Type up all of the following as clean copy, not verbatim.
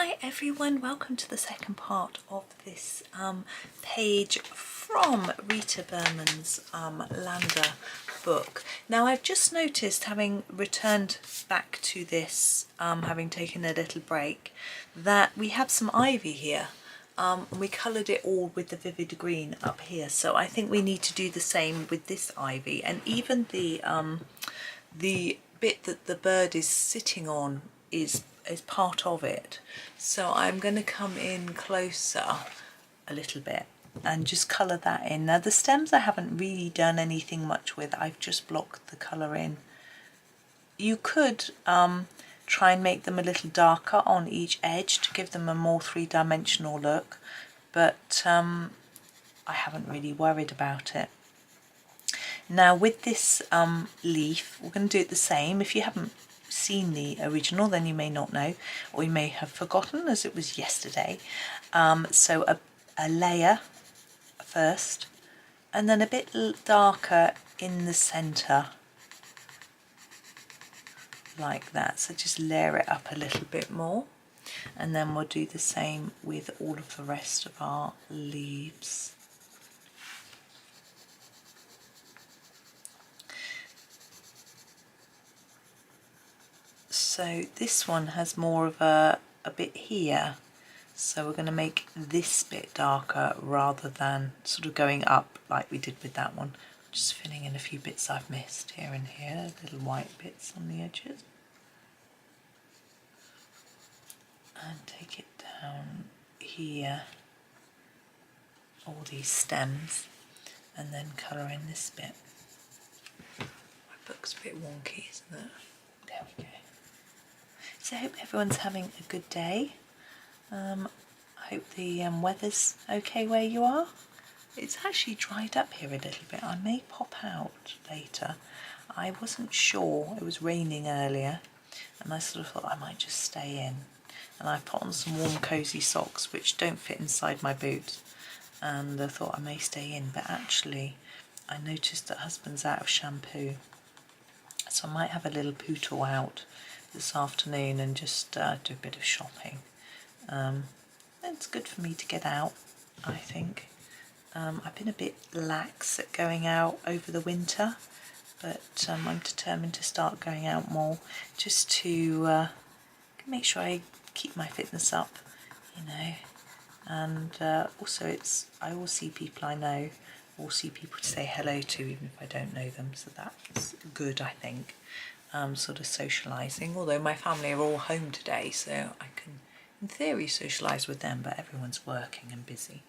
Hi everyone, welcome to the second part of this page from Rita Berman's Lande book. Now I've just noticed, having returned back to this, having taken a little break, that we have some ivy here. We coloured it all with the vivid green up here, so I think we need to do the same with this ivy, and even the bit that the bird is sitting on is part of it. So I'm going to come in closer a little bit and just colour that in. Now the stems I haven't really done anything much with, I've just blocked the colour in. You could try and make them a little darker on each edge to give them a more three-dimensional look, but I haven't really worried about it. Now with this leaf, we're going to do it the same. If you haven't seen the original, then you may not know, or you may have forgotten as it was yesterday. So a layer first, and then a bit darker in the centre, like that. So just layer it up a little bit more, and then we'll do the same with all of the rest of our leaves. So this one has more of a bit here, so we're going to make this bit darker rather than sort of going up like we did with that one. Just filling in a few bits I've missed here and here, little white bits on the edges. And take it down here, all these stems, and then colour in this bit. My book's a bit wonky, isn't it? There we go. So I hope everyone's having a good day. I hope the weather's okay where you are. It's actually dried up here a little bit. I may pop out later. I wasn't sure, it was raining earlier, and I sort of thought I might just stay in. And I put on some warm cosy socks which don't fit inside my boots, and I thought I may stay in, but actually I noticed that husband's out of shampoo, so I might have a little poodle out this afternoon and just do a bit of shopping. It's good for me to get out, I think. I've been a bit lax at going out over the winter, but I'm determined to start going out more, just to make sure I keep my fitness up, you know. And also I will see people I know, or see people to say hello to even if I don't know them, so that's good, I think. Sort of socialising, although my family are all home today, so I can in theory socialise with them, but everyone's working and busy.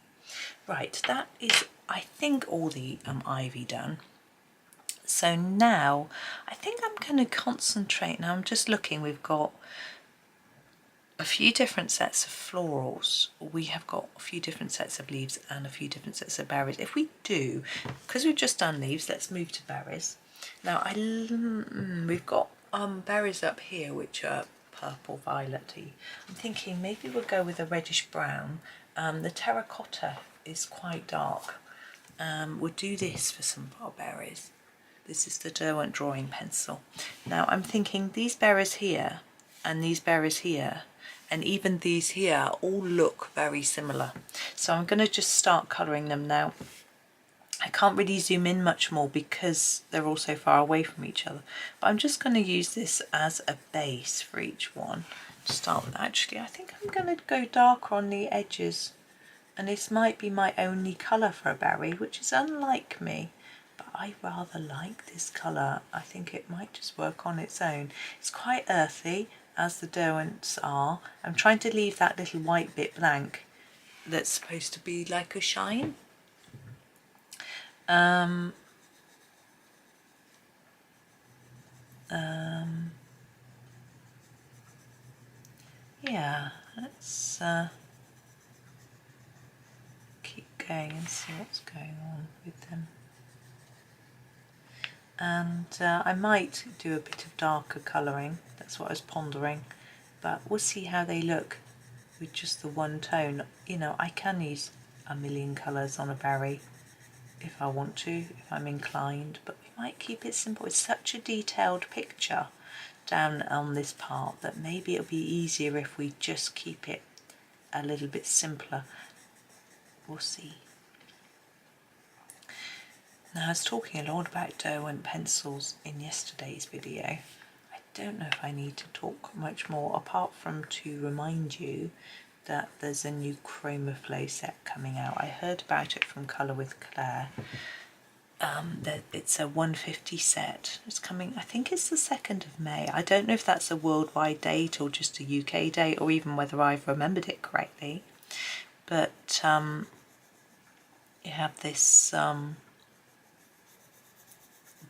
Right, that is I think all the ivy done. So now I think I'm going to concentrate. Now I'm just looking, we've got a few different sets of florals, we have got a few different sets of leaves and a few different sets of berries. If we do, because we've just done leaves, let's move to berries. Now we've got berries up here which are purple violety. I'm thinking maybe we'll go with a reddish brown. The terracotta is quite dark. We'll do this for some of our berries. This is the Derwent drawing pencil. Now I'm thinking these berries here and these berries here and even these here all look very similar. So I'm going to just start colouring them now. I can't really zoom in much more because they're all so far away from each other, but I'm just going to use this as a base for each one. To start with, actually I think I'm going to go darker on the edges, and this might be my only colour for a berry, which is unlike me, but I rather like this colour. I think it might just work on its own. It's quite earthy, as the Derwents are. I'm trying to leave that little white bit blank that's supposed to be like a shine. Yeah, let's keep going and see what's going on with them. And I might do a bit of darker colouring, that's what I was pondering, but we'll see how they look with just the one tone. You know, I can use a million colours on a berry if I want to, if I'm inclined, but we might keep it simple. It's such a detailed picture down on this part that maybe it'll be easier if we just keep it a little bit simpler. We'll see. Now, I was talking a lot about Derwent pencils in yesterday's video. I don't know if I need to talk much more, apart from to remind you that there's a new Chroma Flow set coming out. I heard about it from Colour with Claire. That it's a 150 set. It's coming, I think it's the 2nd of May. I don't know if that's a worldwide date or just a UK date, or even whether I've remembered it correctly. But you have this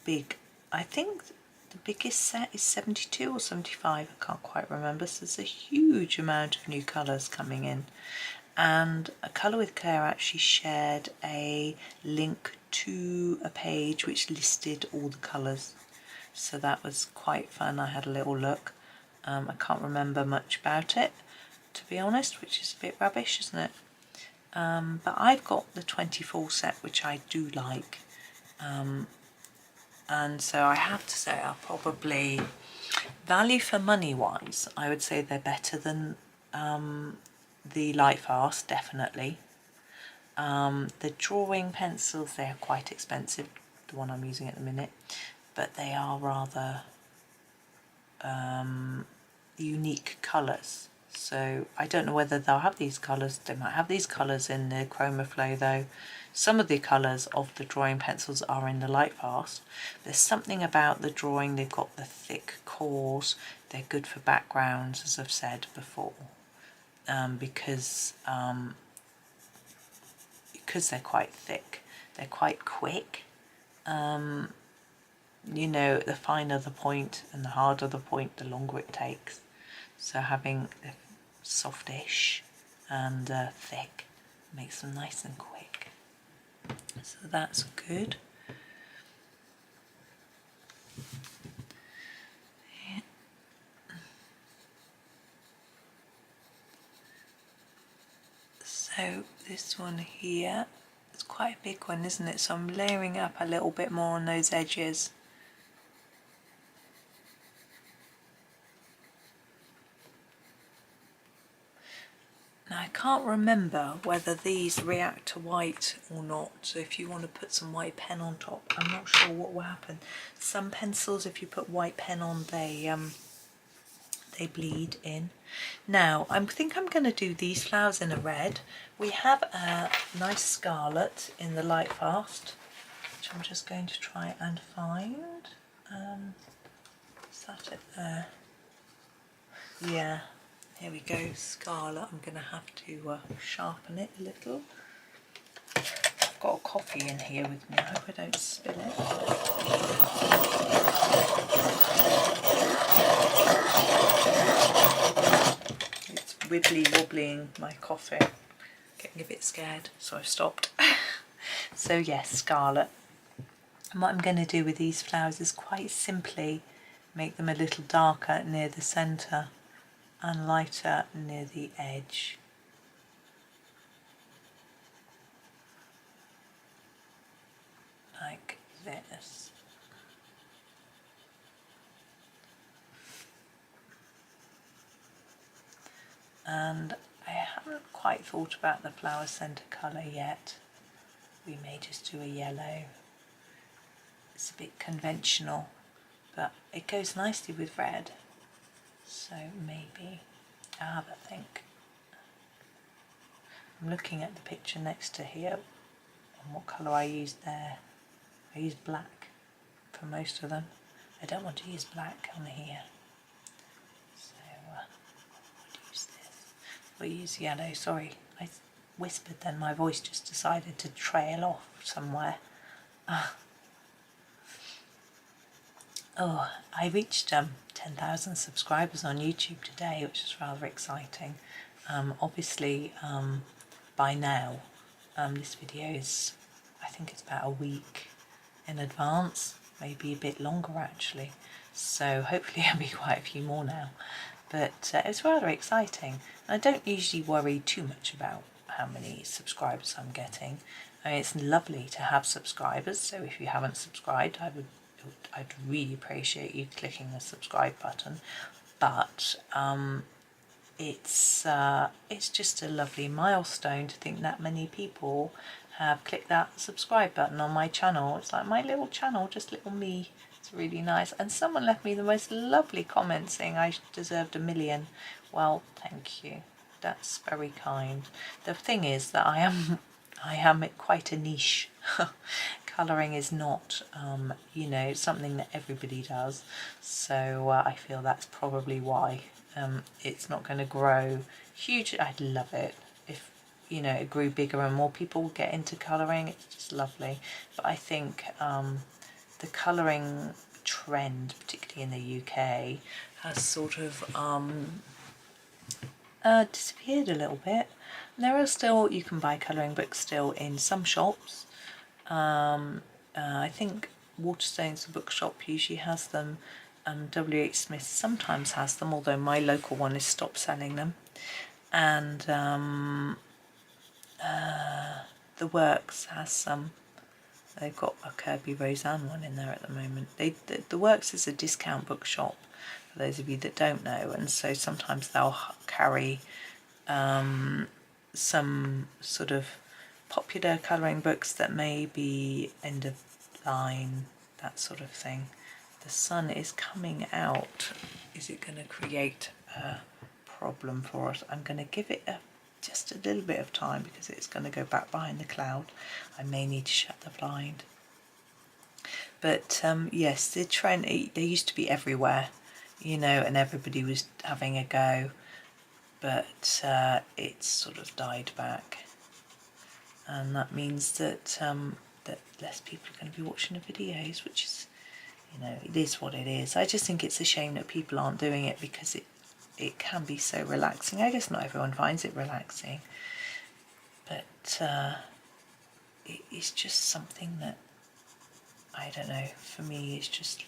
big, I think the biggest set is 72 or 75, I can't quite remember. So there's a huge amount of new colours coming in. And a Colour with Claire actually shared a link to a page which listed all the colours, so that was quite fun. I had a little look. I can't remember much about it, to be honest, which is a bit rubbish, isn't it? But I've got the 24 set, which I do like, and so I have to say I'll probably, value for money wise, I would say they're better than the Lightfast, definitely. The drawing pencils, they are quite expensive, the one I'm using at the minute, but they are rather unique colours. So I don't know whether they'll have these colours. They might have these colours in the Chroma Flow though. Some of the colours of the drawing pencils are in the Lightfast. There's something about the drawing, they've got the thick cores, they're good for backgrounds, as I've said before. Because they're quite thick, they're quite quick. You know, the finer the point and the harder the point, the longer it takes. So having the softish and thick makes them nice and quick. So that's good. So this one here, it's quite a big one, isn't it? So I'm layering up a little bit more on those edges. Now I can't remember whether these react to white or not, so if you want to put some white pen on top, I'm not sure what will happen. Some pencils, if you put white pen on, they bleed in. Now I think I'm going to do these flowers in a red. We have a nice scarlet in the Lightfast, which I'm just going to try and find. Is that it there? Yeah, here we go, scarlet. I'm going to have to sharpen it a little. I've got a coffee in here with me, I hope I don't spill it. It's wibbly wobbling my coffee, getting a bit scared, so I've stopped. So yes, scarlet. And what I'm going to do with these flowers is quite simply make them a little darker near the centre and lighter near the edge. Like this. And I haven't quite thought about the flower centre colour yet. We may just do a yellow. It's a bit conventional, but it goes nicely with red. So maybe I'll have a think. I'm looking at the picture next to here and what colour I used there. I used black for most of them. I don't want to use black on here. So I'll use this. We'll use yellow. Sorry, I whispered then, my voice just decided to trail off somewhere. Oh, I reached 10,000 subscribers on YouTube today, which is rather exciting. Obviously, by now, this video is, I think it's about a week in advance, maybe a bit longer actually. So hopefully there'll be quite a few more now. But it's rather exciting. I don't usually worry too much about how many subscribers I'm getting. I mean, it's lovely to have subscribers, so if you haven't subscribed, I would I'd really appreciate you clicking the subscribe button. But it's just a lovely milestone to think that many people have clicked that subscribe button on my channel. It's like my little channel, just little me. It's really nice. And someone left me the most lovely comment saying I deserved 1 million. Well, thank you. That's very kind. The thing is that I am quite a niche. Colouring is not, you know, something that everybody does. So I feel that's probably why it's not going to grow huge. I'd love it if, you know, it grew bigger and more people get into colouring. It's just lovely. But I think the colouring trend, particularly in the UK, has sort of disappeared a little bit. There are still, you can buy colouring books still in some shops. I think Waterstones, the bookshop, usually has them. W.H. Smith sometimes has them, although my local one has stopped selling them. And The Works has some. They've got a Kirby Roseanne one in there at the moment. The Works is a discount bookshop, for those of you that don't know, and so sometimes they'll carry some sort of popular colouring books that may be end of line, that sort of thing. The sun is coming out. Is it going to create a problem for us? I'm going to give it just a little bit of time because it's going to go back behind the cloud. I may need to shut the blind. But yes, the trend, they used to be everywhere, you know, and everybody was having a go, but it's sort of died back. And that means that that less people are going to be watching the videos, which is, you know, it is what it is. I just think it's a shame that people aren't doing it because it can be so relaxing. I guess not everyone finds it relaxing, but it's just something that, I don't know, for me it's just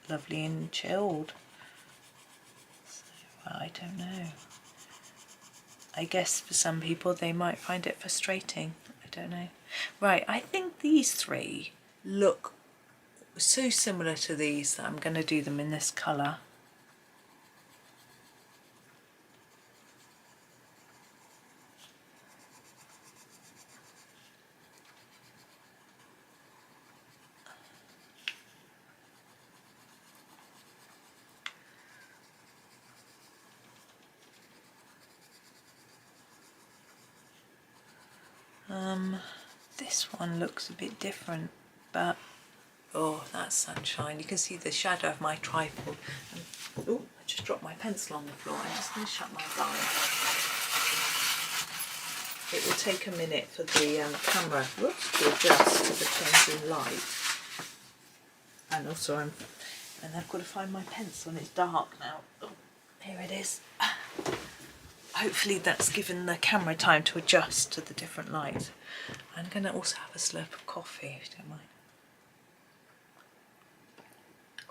lovely and chilled. So, I don't know. I guess for some people they might find it frustrating. I don't know. Right, I think these three look so similar to these that I'm going to do them in this colour. This one looks a bit different, but oh, that's sunshine. You can see the shadow of my tripod. Oh, I just dropped my pencil on the floor. I'm just going to shut my blind. It will take a minute for the camera to adjust to the change in light. And also I've got to find my pencil and it's dark now. Oh, here it is. Hopefully that's given the camera time to adjust to the different light. I'm going to also have a slurp of coffee, if you don't mind.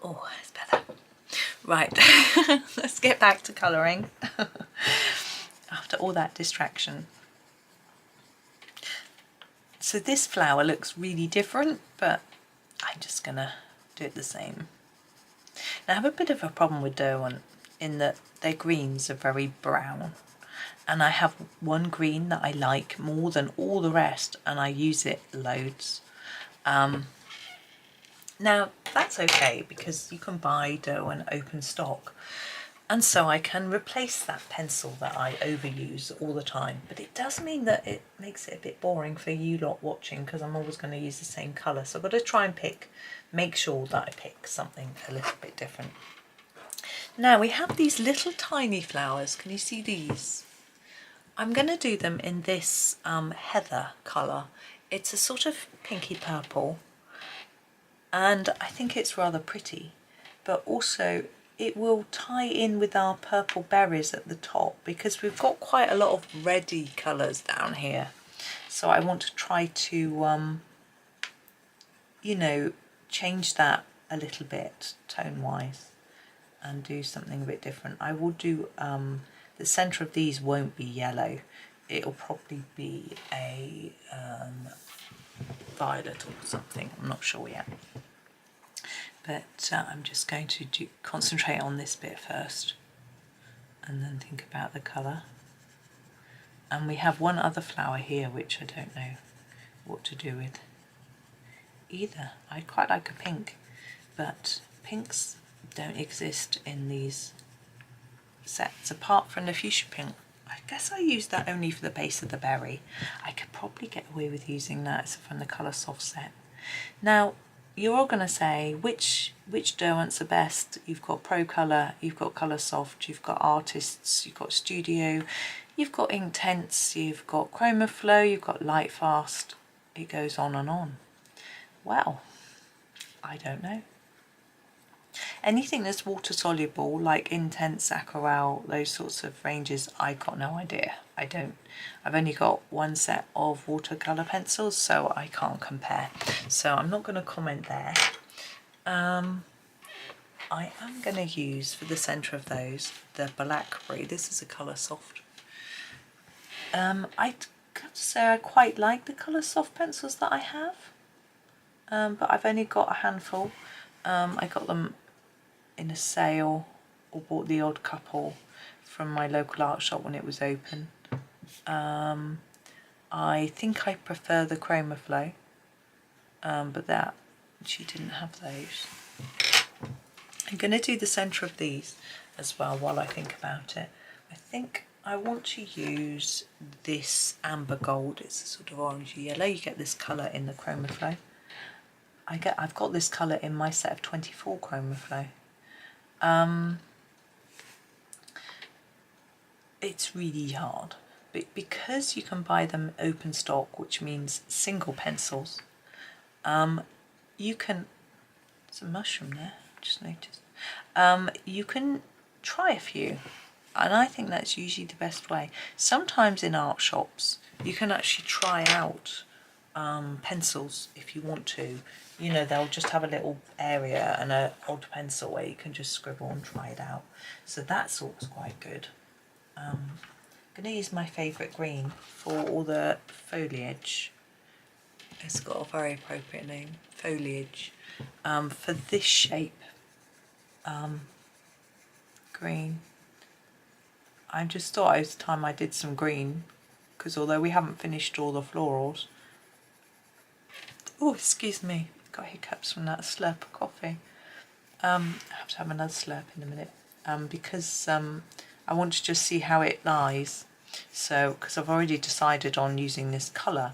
Oh, it's better. Right, let's get back to colouring after all that distraction. So this flower looks really different, but I'm just going to do it the same. Now I have a bit of a problem with Derwent in that their greens are very brown. And I have one green that I like more than all the rest, and I use it loads. Now that's okay because you can buy Derwent open stock, and so I can replace that pencil that I overuse all the time. But it does mean that it makes it a bit boring for you lot watching because I'm always going to use the same colour. So I've got to try and make sure that I pick something a little bit different. Now we have these little tiny flowers. Can you see these? I'm going to do them in this heather colour. It's a sort of pinky purple, and I think it's rather pretty, but also it will tie in with our purple berries at the top because we've got quite a lot of reddy colours down here. So I want to try to, you know, change that a little bit tone-wise and do something a bit different. I will do... the centre of these won't be yellow, it'll probably be a violet or something, I'm not sure yet. but I'm just going to concentrate on this bit first and then think about the colour. And we have one other flower here which I don't know what to do with either. I quite like a pink, but pinks don't exist in these sets apart from the fuchsia pink. I guess I use that only for the base of the berry. I could probably get away with using that from the Coloursoft set. Now you're all going to say which Derwents are best. You've got Pro Colour, you've got Coloursoft, you've got Artists, you've got Studio, you've got Inktense, you've got Chromaflow, you've got Lightfast. It goes on and on. Well, I don't know. Anything that's water soluble, like Inktense, Aquarelle, those sorts of ranges, I've got no idea. I've only got one set of watercolour pencils, so I can't compare. So I'm not going to comment there. I am going to use, for the centre of those, the blackberry. This is a Coloursoft. I'd got to say I quite like the Coloursoft pencils that I have, but I've only got a handful. I got them in a sale or bought the odd couple from my local art shop when it was open. I think I prefer the Chromaflow, but that she didn't have those. I'm going to do the centre of these as well while I think about it. I think I want to use this amber gold. It's a sort of orangey yellow. You get this colour in the Chromaflow. I've got this colour in my set of 24 Chromaflow. It's really hard, but because you can buy them open stock, which means single pencils, you can, there's a mushroom there, just noticed, you can try a few, and I think that's usually the best way. Sometimes in art shops you can actually try out pencils if you want to. You know, they'll just have a little area and an odd pencil where you can just scribble and try it out. So that's always quite good. I'm going to use my favourite green for all the foliage. It's got a very appropriate name, Foliage. For this shape, green. I just thought it was time I did some green, because although we haven't finished all the florals, oh excuse me, got hiccups from that slurp of coffee. I have to have another slurp in a minute, because I want to just see how it lies. So because I've already decided on using this colour,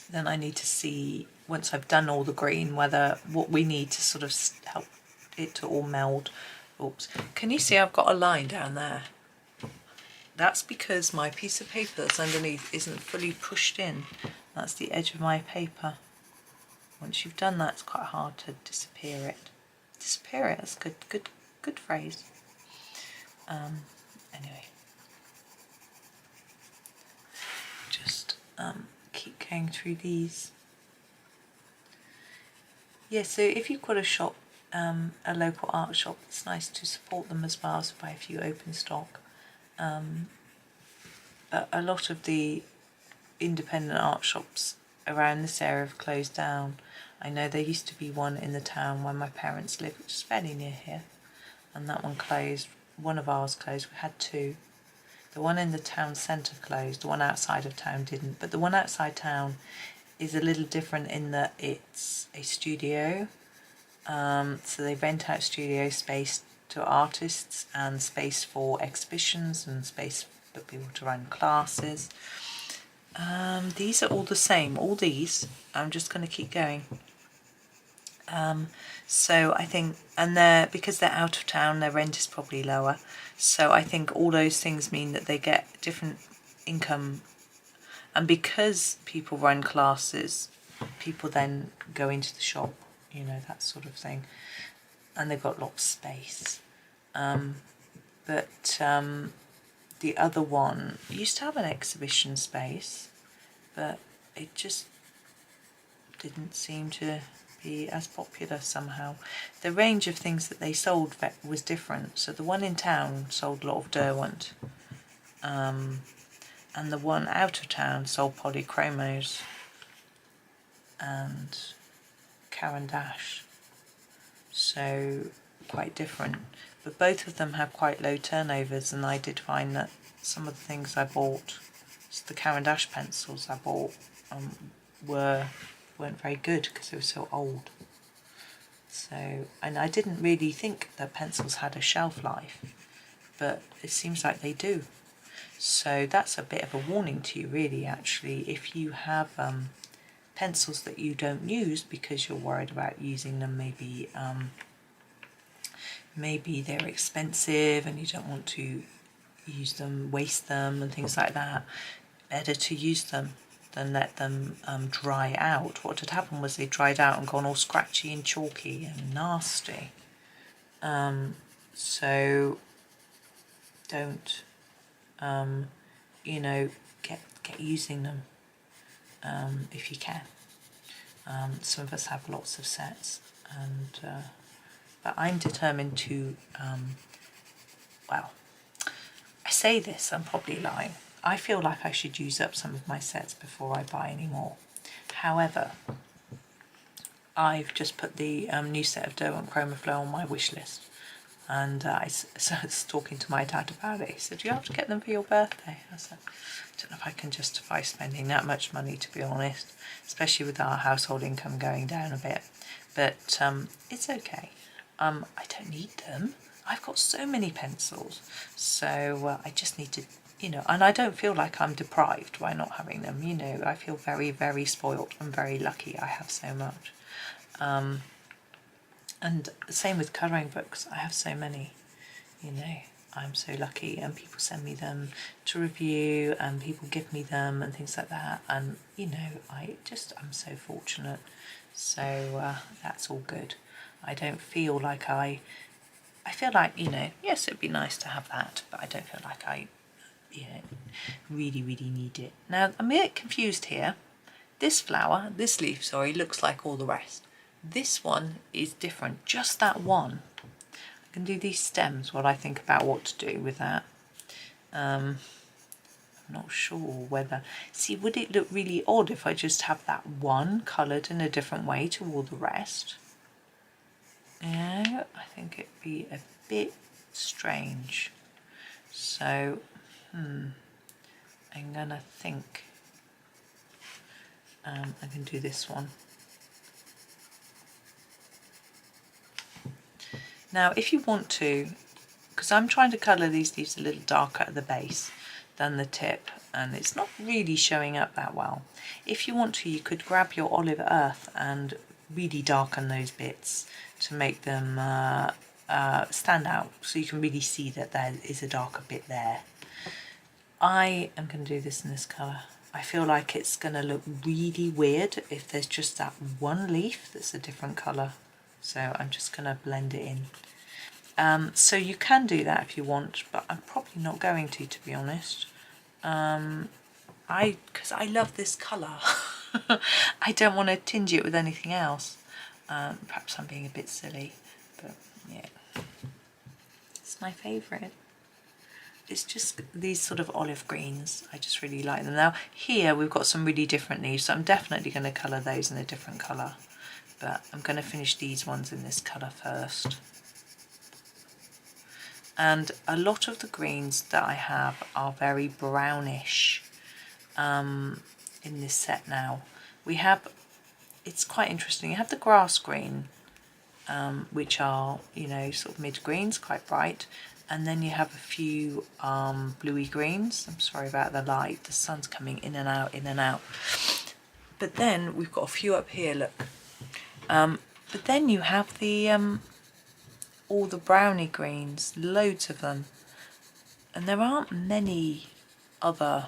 then I need to see, once I've done all the green, whether what we need to sort of help it to all meld. Oops, can you see I've got a line down there? That's because my piece of paper that's underneath isn't fully pushed in. That's the edge of my paper. Once you've done that, it's quite hard to disappear it. Disappear it, that's good phrase. Anyway, just keep going through these. Yeah, so if you've got a shop, a local art shop, it's nice to support them as well, so buy a few open stock. A lot of the independent art shops around this area have closed down. I know there used to be one in the town where my parents lived, which is fairly near here, and that one closed. One of ours closed. We had two. The one in the town centre closed, the one outside of town didn't, but the one outside town is a little different in that it's a studio, so they rent out studio space to artists and space for exhibitions and space for people to run classes. These are all the same, all these. I'm just going to keep going. So I think, and because they're out of town, their rent is probably lower. So I think all those things mean that they get different income. And because people run classes, people then go into the shop, you know, that sort of thing. And they've got lots of space. But the other one used to have an exhibition space, but it just didn't seem to be as popular somehow. The range of things that they sold was different. So the one in town sold a lot of Derwent, and the one out of town sold polychromos and Caran d'Ache. so quite different. But both of them have quite low turnovers, and I did find that some of the things I bought, the Caran d'Ache pencils I bought, weren't very good because they were so old. So, and I didn't really think that pencils had a shelf life, but it seems like they do. So that's a bit of a warning to you, really, actually, if you have pencils that you don't use because you're worried about using them. Maybe they're expensive and you don't want to use them, waste them and things like that. Better to use them than let them dry out. What had happened was they dried out and gone all scratchy and chalky and nasty. So don't, you know, get using them if you can. Some of us have lots of sets, and but I'm determined to, well, I say this, I'm probably lying. I feel like I should use up some of my sets before I buy any more. However, I've just put the new set of Derwent Chroma Flow on my wish list, and I was talking to my dad about it. He said, "You have to get them for your birthday." I said, "I don't know if I can justify spending that much money, to be honest, especially with our household income going down a bit, but it's okay. I don't need them. I've got so many pencils, so I just need to, you know, and I don't feel like I'm deprived by not having them, you know. I feel very, very spoilt and very lucky I have so much. And the same with colouring books, I have so many, you know. I'm so lucky, and people send me them to review and people give me them and things like that, and you know, I'm so fortunate. So that's all good. I don't feel like I feel like, you know, yes, it'd be nice to have that, but I don't feel like I, you know, really, really need it. Now, I'm a bit confused here. This leaf, sorry, looks like all the rest. This one is different, just that one. I can do these stems, what I think about what to do with that. I'm not sure whether, see, would it look really odd if I just have that one coloured in a different way to all the rest? Yeah, I think it'd be a bit strange. So, I'm gonna think I can do this one. Now, if you want to, because I'm trying to colour these leaves a little darker at the base than the tip, and it's not really showing up that well. If you want to, you could grab your olive earth and really darken those bits to make them stand out, so you can really see that there is a darker bit there. I am going to do this in this colour. I feel like it's going to look really weird if there's just that one leaf that's a different colour. So I'm just going to blend it in. So you can do that if you want, but I'm probably not going to be honest. Because I love this colour. I don't want to tinge it with anything else. Perhaps I'm being a bit silly, but yeah. It's my favourite. It's just these sort of olive greens. I just really like them. Now here we've got some really different leaves, so I'm definitely going to colour those in a different colour. But I'm going to finish these ones in this colour first. And a lot of the greens that I have are very brownish in this set now. We have, it's quite interesting, you have the grass green, which are, you know, sort of mid-greens, quite bright. And then you have a few bluey greens. I'm sorry about the light, the sun's coming in and out, in and out. But then we've got a few up here, look. But then you have the all the browny greens, loads of them. And there aren't many other,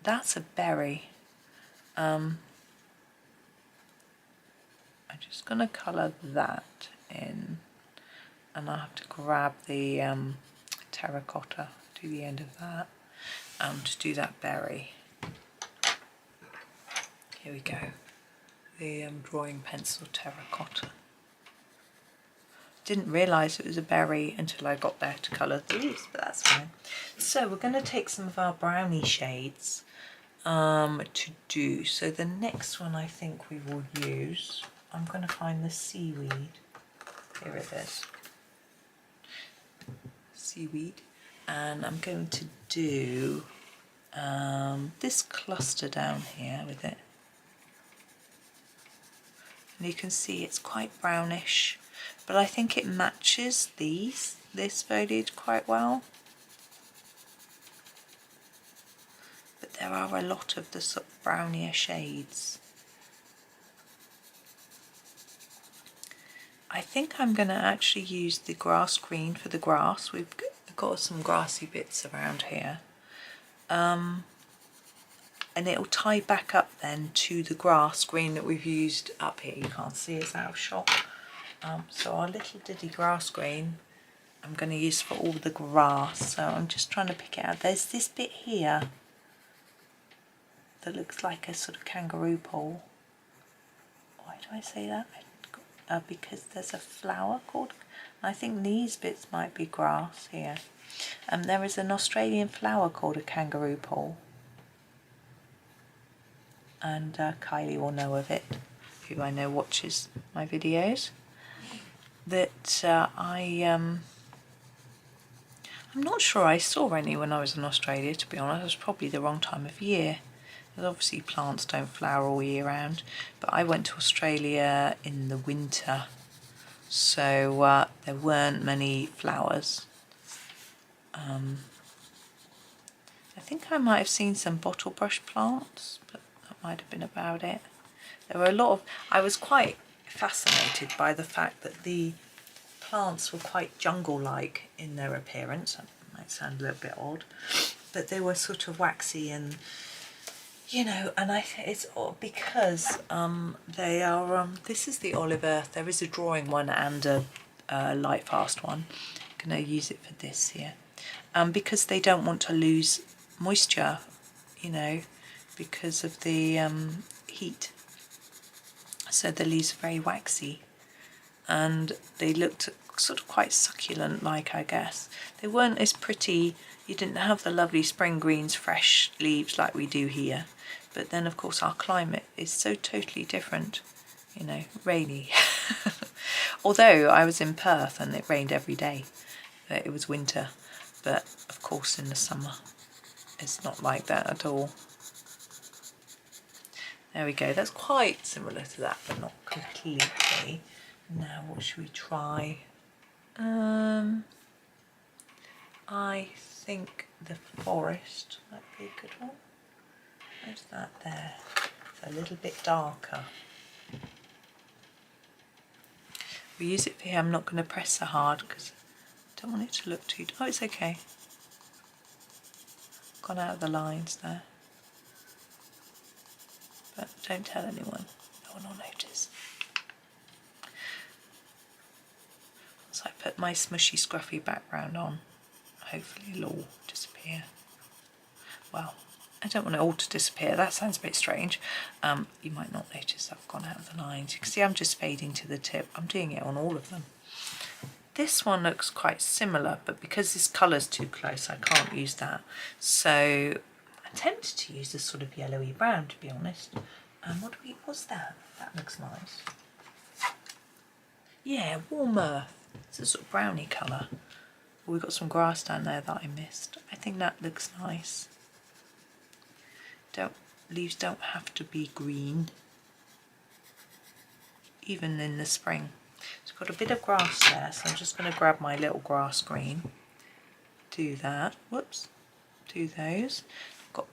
that's a berry. I'm just going to colour that in. And I'll have to grab the terracotta, do the end of that, to do that berry. Here we go, the drawing pencil terracotta. Didn't realise it was a berry until I got there to colour the leaves, but that's fine. So we're going to take some of our brownie shades to do. So the next one I think we will use, I'm going to find the seaweed. Here it is. Seaweed. And I'm going to do this cluster down here with it. And you can see it's quite brownish, but I think it matches this foliage quite well. But there are a lot of the sort of brownier shades. I think I'm going to actually use the grass green for the grass. We've got some grassy bits around here. And it'll tie back up then to the grass green that we've used up here. You can't see, it's out of shot. So our little diddy grass green I'm going to use for all the grass. So I'm just trying to pick it out. There's this bit here that looks like a sort of kangaroo paw. Why do I say that? Because there's a flower called, I think these bits might be grass here. There is an Australian flower called a kangaroo paw. And Kylie will know of it, who I know watches my videos. That I'm not sure I saw any when I was in Australia, to be honest. It was probably the wrong time of year. Because obviously plants don't flower all year round. But I went to Australia in the winter, so there weren't many flowers. I think I might have seen some bottle brush plants, but that might have been about it. There were a lot of, I was quite fascinated by the fact that the plants were quite jungle-like in their appearance. That might sound a little bit odd, but they were sort of waxy and, you know, and I think it's because they are, this is the olive earth. There is a drawing one and a Lightfast one. I'm going to use it for this here. Because they don't want to lose moisture, you know, because of the heat. So the leaves are very waxy, and they looked sort of quite succulent like, I guess. They weren't as pretty, you didn't have the lovely spring greens, fresh leaves like we do here. But then of course our climate is so totally different, you know, rainy. Although I was in Perth and it rained every day, it was winter. But of course in the summer it's not like that at all. There we go, that's quite similar to that, but not completely. Now what should we try? I think the forest might be a good one. Where's that there? It's a little bit darker. We use it for here. I'm not going to press so hard because I don't want it to look too... Oh, it's okay. Gone out of the lines there. But don't tell anyone. No one will notice. Once I put my smushy scruffy background on, hopefully it'll all disappear. Well, I don't want it all to disappear. That sounds a bit strange. You might not notice I've gone out of the lines. You can see I'm just fading to the tip. I'm doing it on all of them. This one looks quite similar, but because this colour's too close, I can't use that. So I'm tempted to use this sort of yellowy brown, to be honest. What's that? That looks nice. Yeah, warm earth. It's a sort of browny colour. We've got some grass down there that I missed. I think that looks nice. Leaves don't have to be green, even in the spring. It's got a bit of grass there, so I'm just going to grab my little grass green. Do that. Whoops. Do those. Got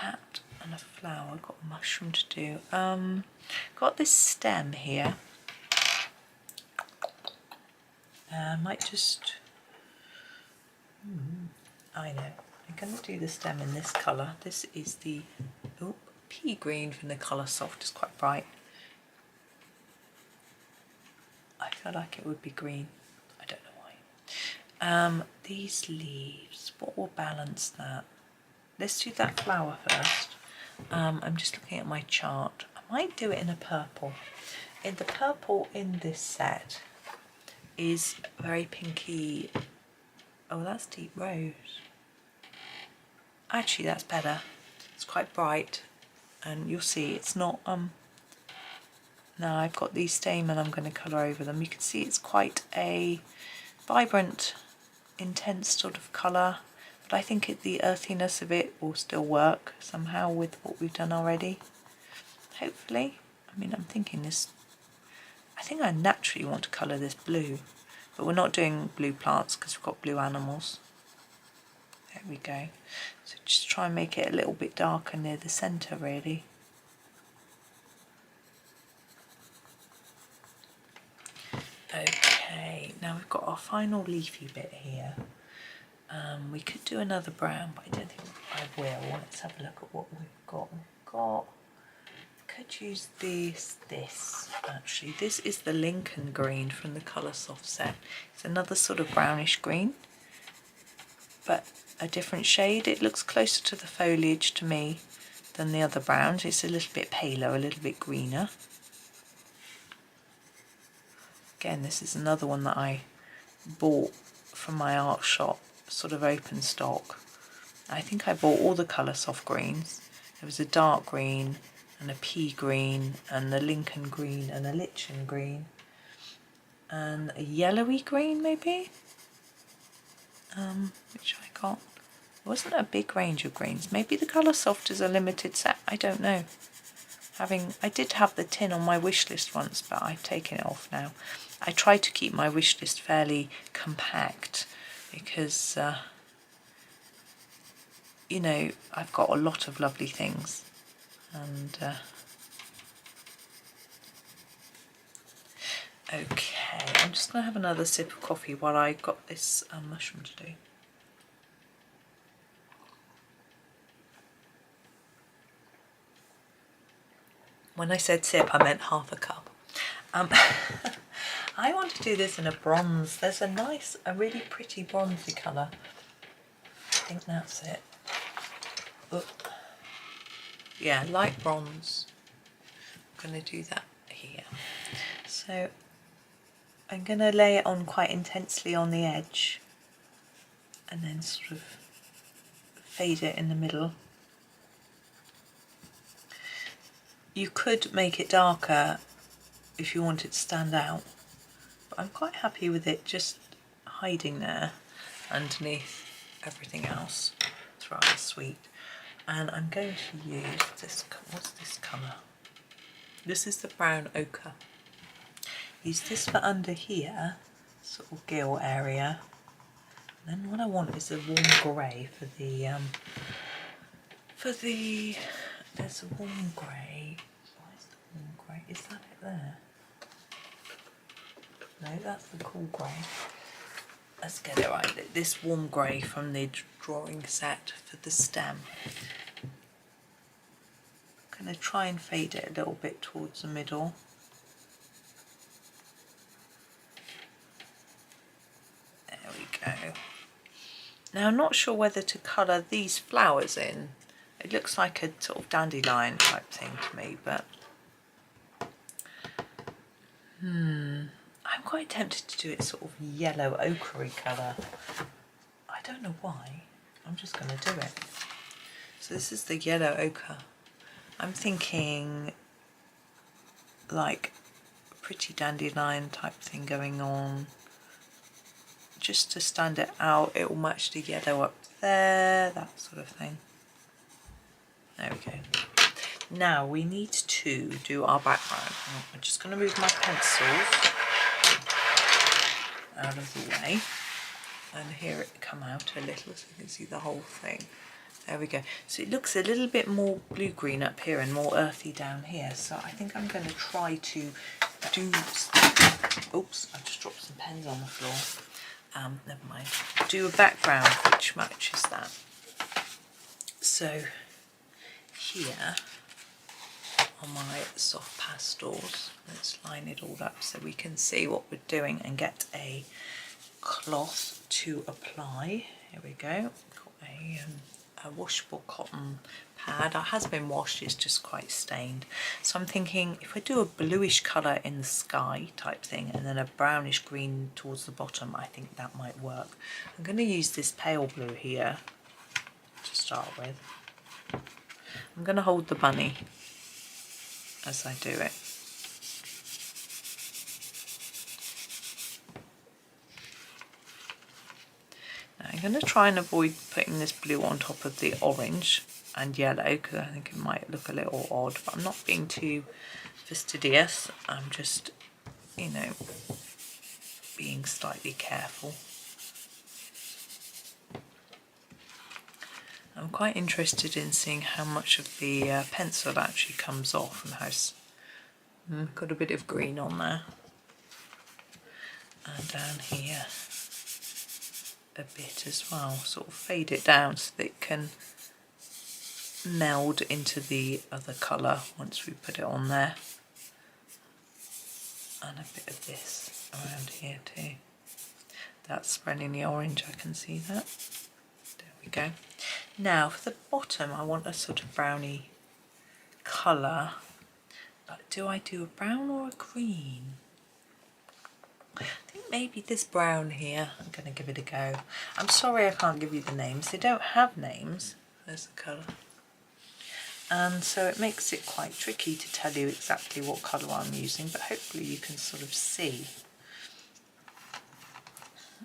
that and a flower. Got a mushroom to do. Got this stem here. I might just... I know. I'm going to do the stem in this colour. This is the pea green from the Coloursoft. It's quite bright. I feel like it would be green. I don't know why. These leaves, what will balance that? Let's do that flower first. I'm just looking at my chart. I might do it in a purple. In the purple in this set is very pinky. Oh, that's deep rose. Actually, that's better. It's quite bright, and you'll see it's not Now I've got these stamen I'm going to colour over them. You can see it's quite a vibrant, intense sort of colour, but I think the earthiness of it will still work somehow with what we've done already. Hopefully. I mean, I'm thinking this, I think I naturally want to colour this blue, but we're not doing blue plants because we've got blue animals. There we go. So just try and make it a little bit darker near the centre really. Okay, now we've got our final leafy bit here. We could do another brown, but I don't think I will. Let's have a look at what we've got. Could use this actually. This is the Lincoln green from the Coloursoft set. It's another sort of brownish green, but a different shade. It looks closer to the foliage to me than the other browns. It's a little bit paler, a little bit greener. Again, this is another one that I bought from my art shop, sort of open stock. I think I bought all the Coloursoft greens. There was a dark green and a pea green and a Lincoln green and a lichen green and a yellowy green maybe, which I got. It wasn't a big range of greens. Maybe the Coloursoft is a limited set, I don't know. I did have the tin on my wish list once, but I've taken it off now. I try to keep my wish list fairly compact because you know, I've got a lot of lovely things. And okay, I'm just going to have another sip of coffee while I got this mushroom to do. When I said sip, I meant half a cup. I want to do this in a bronze. There's a really pretty bronzy colour. I think that's it. Oh. Yeah, light bronze. I'm going to do that here. So I'm going to lay it on quite intensely on the edge and then sort of fade it in the middle. You could make it darker if you want it to stand out, but I'm quite happy with it just hiding there underneath everything else. It's rather sweet. And I'm going to use this, what's this colour? This is the brown ochre. Use this for under here, sort of gill area. And then what I want is a warm grey for the, there's a warm grey. Where's the warm grey? Is that it there? No, that's the cool grey. Let's get it right. This warm grey from the drawing set for the stem. I'm going to try and fade it a little bit towards the middle. There we go. Now I'm not sure whether to colour these flowers in. It looks like a sort of dandelion type thing to me, but I'm quite tempted to do it sort of yellow ochre colour. I don't know why. I'm just going to do it. So this is the yellow ochre. I'm thinking like a pretty dandelion type thing going on. Just to stand it out, it will match the yellow up there, that sort of thing. There we go. Now we need to do our background. I'm just going to move my pencils out of the way and hear it come out a little so you can see the whole thing. There we go. So it looks a little bit more blue-green up here and more earthy down here. So I think I'm going to try to do... Oops, I just dropped some pens on the floor. Never mind. Do a background which matches that. So here on my soft pastels, let's line it all up so we can see what we're doing and get a cloth to apply. Here we go. Got a washable cotton pad. It has been washed, it's just quite stained. So I'm thinking if I do a bluish colour in the sky type thing and then a brownish green towards the bottom, I think that might work. I'm going to use this pale blue here to start with. I'm going to hold the bunny as I do it. going to try and avoid putting this blue on top of the orange and yellow because I think it might look a little odd, but I'm not being too fastidious. I'm just, you know, being slightly careful. I'm quite interested in seeing how much of the pencil actually comes off and how got a bit of green on there. And down here a bit as well, sort of fade it down so that it can meld into the other colour once we put it on there. And a bit of this around here too. That's spreading the orange, I can see that. There we go. Now for the bottom I want a sort of browny colour, but do I do a brown or a green? I think maybe this brown here, I'm going to give it a go. I'm sorry I can't give you the names, they don't have names. There's the colour. And so it makes it quite tricky to tell you exactly what colour I'm using, but hopefully you can sort of see.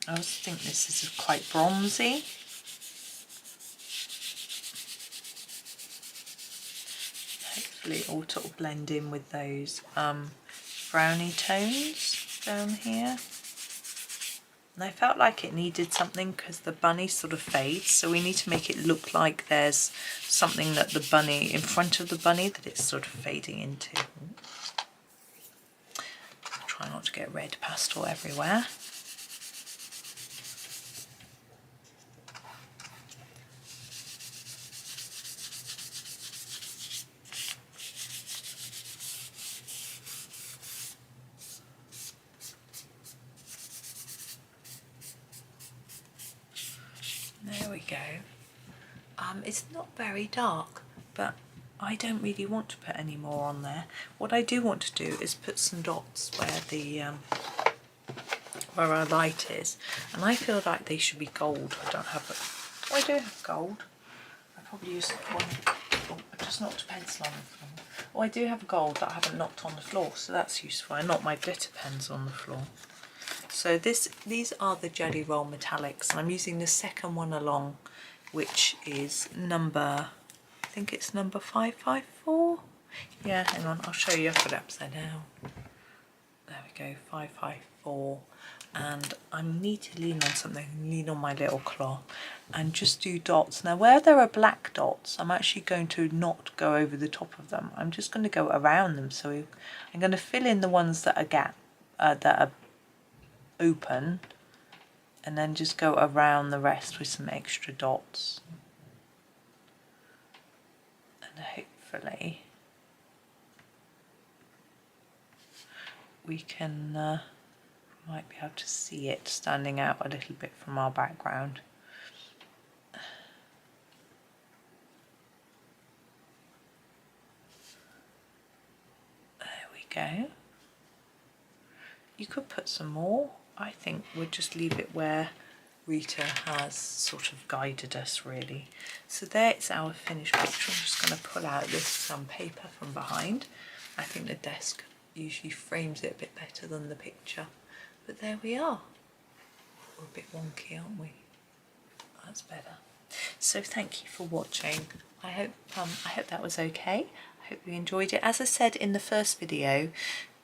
I also think this is quite bronzy. Hopefully it will sort of blend in with those browny tones down here. And I felt like it needed something because the bunny sort of fades, so we need to make it look like there's something that the bunny, in front of the bunny, that it's sort of fading into. Try not to get red pastel everywhere. There we go. It's not very dark, but I don't really want to put any more on there. What I do want to do is put some dots where the where our light is, and I feel like they should be gold. I don't have it. Oh, I do have gold. I probably used one. Oh, I just knocked a pencil on the floor. Oh, I do have gold that I haven't knocked on the floor, so that's useful. I knocked my glitter pens on the floor. So these are the Jelly Roll Metallics, and I'm using the second one along, which is number, I think it's number 554. Yeah, hang on, I'll show you. I've got it upside down. There we go, 554. And I need to lean on something, lean on my little claw and just do dots. Now where there are black dots, I'm actually going to not go over the top of them. I'm just going to go around them. So I'm going to fill in the ones that are open, and then just go around the rest with some extra dots, and hopefully we can might be able to see it standing out a little bit from our background. There we go. You could put some more. I think we'll just leave it where Rita has sort of guided us, really. So there's our finished picture. I'm just going to pull out this paper from behind. I think the desk usually frames it a bit better than the picture. But there we are. We're a bit wonky, aren't we? That's better. So thank you for watching. I hope that was okay. I hope you enjoyed it. As I said in the first video,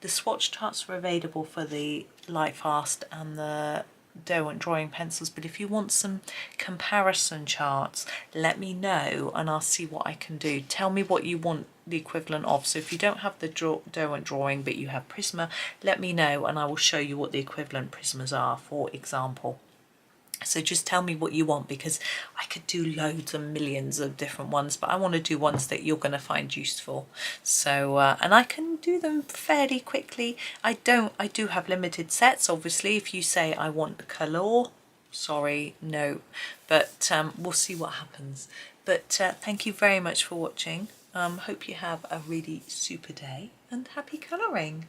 the swatch charts are available for the Lightfast and the Derwent drawing pencils, but if you want some comparison charts, let me know and I'll see what I can do. Tell me what you want the equivalent of. So if you don't have the Derwent drawing but you have Prisma, let me know and I will show you what the equivalent Prismas are, for example. So just tell me what you want, because I could do loads and millions of different ones, but I want to do ones that you're going to find useful. So and I can do them fairly quickly. I do have limited sets, obviously. If you say I want Colour, sorry, no, but we'll see what happens. But thank you very much for watching. Hope you have a really super day and happy colouring.